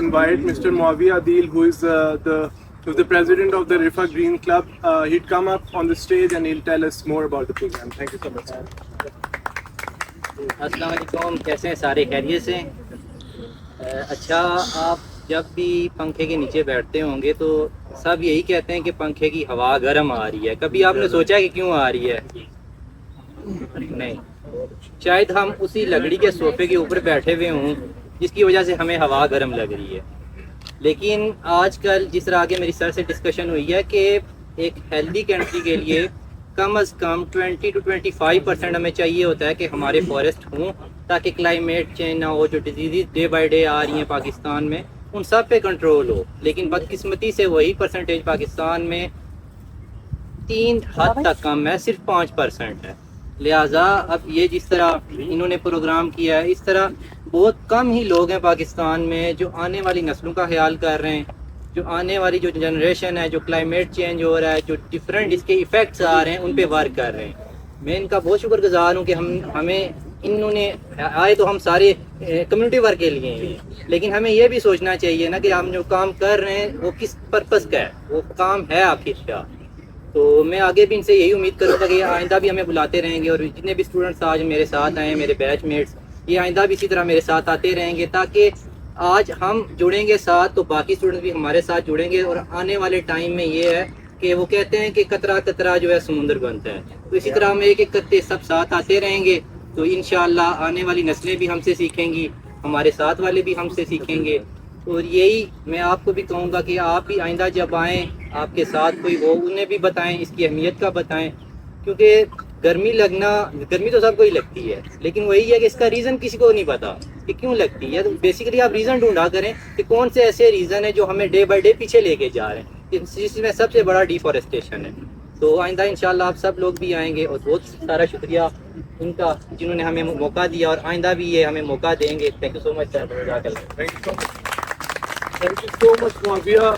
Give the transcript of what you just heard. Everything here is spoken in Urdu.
invite Mr. Muawiyah Adil, who's the president of the Rifa Green Club. He'd come up on the stage and he'll tell us more about the program. Thank you so much. السلام علیکم، کیسے ہیں سارے؟ خیریت سے؟ اچھا، آپ جب بھی پنکھے کے نیچے بیٹھتے ہوں گے تو سب یہی کہتے ہیں کہ پنکھے کی ہوا گرم آ رہی ہے. کبھی آپ نے سوچا کہ کیوں آ رہی ہے؟ نہیں. شاید ہم اسی لکڑی کے صوفے کے اوپر بیٹھے ہوئے ہوں جس کی وجہ سے ہمیں ہوا گرم لگ رہی ہے. لیکن آج کل جس طرح آگے میری سر سے ڈسکشن ہوئی ہے کہ ایک ہیلدی کنٹری کے لیے کم از کم 20 to 25% ہمیں چاہیے ہوتا ہے کہ ہمارے فارسٹ ہوں تاکہ کلائمیٹ چینج نہ ہو. جو ڈیزیز ڈے بائی ڈے آ رہی ہیں پاکستان میں ان سب پہ کنٹرول ہو. لیکن بدقسمتی سے وہی پرسنٹیج پاکستان میں 3 حد تک کم ہے، صرف 5% ہے. لہٰذا اب یہ جس طرح انہوں نے پروگرام کیا ہے، اس طرح بہت کم ہی لوگ ہیں پاکستان میں جو آنے والی نسلوں کا خیال کر رہے ہیں، جو آنے والی جو جنریشن ہے، جو کلائمیٹ چینج ہو رہا ہے، جو ڈفرینٹ اس کے ایفیکٹس آ رہے ہیں، ان پہ ورک کر رہے ہیں. میں ان کا بہت شکر گزار ہوں کہ ہمیں انہوں نے آئے تو ہم سارے کمیونٹی ورک کے لیے ہیں، لیکن ہمیں یہ بھی سوچنا چاہیے نا کہ ہم جو کام کر رہے ہیں وہ کس پرپس کا ہے، وہ کام ہے آخر کیا. تو میں آگے بھی ان سے یہی امید کروں گا کہ آئندہ بھی ہمیں بلاتے رہیں گے، اور جتنے بھی اسٹوڈنٹس آج میرے ساتھ آئے ہیں، میرے بیچ میٹس، یہ آئندہ بھی اسی طرح میرے ساتھ آتے رہیں گے تاکہ آج ہم جڑیں گے ساتھ تو باقی اسٹوڈنٹس بھی ہمارے ساتھ جڑیں گے. اور آنے والے ٹائم میں یہ ہے کہ وہ کہتے ہیں کہ قطرہ قطرہ جو ہے سمندر بنتا ہے، تو اسی طرح ہم ایک ایک کرتے سب ساتھ آتے رہیں گے تو انشاءاللہ آنے والی نسلیں بھی ہم سے سیکھیں گی، ہمارے ساتھ والے بھی ہم سے سیکھیں گے. اور یہی میں آپ کو بھی کہوں گا کہ آپ بھی آئندہ جب آئیں، آپ کے ساتھ کوئی ہو، انہیں بھی بتائیں، اس کی اہمیت کا بتائیں. کیونکہ گرمی تو سب کو ہی لگتی ہے، لیکن وہی ہے کہ اس کا ریزن کسی کو نہیں پتا کہ کیوں لگتی ہے. تو بیسیکلی آپ ریزن ڈھونڈا کریں کہ کون سے ایسے ریزن ہیں جو ہمیں ڈے بائی ڈے پیچھے لے کے جا رہے ہیں. اس میں سب سے بڑا ڈیفارسٹیشن ہے. تو آئندہ انشاءاللہ آپ سب لوگ بھی آئیں گے، اور بہت سارا شکریہ ان کا جنہوں نے ہمیں موقع دیا، اور آئندہ بھی یہ ہمیں موقع دیں گے. Thank you so much sir. Thank you so much, Muawiyah.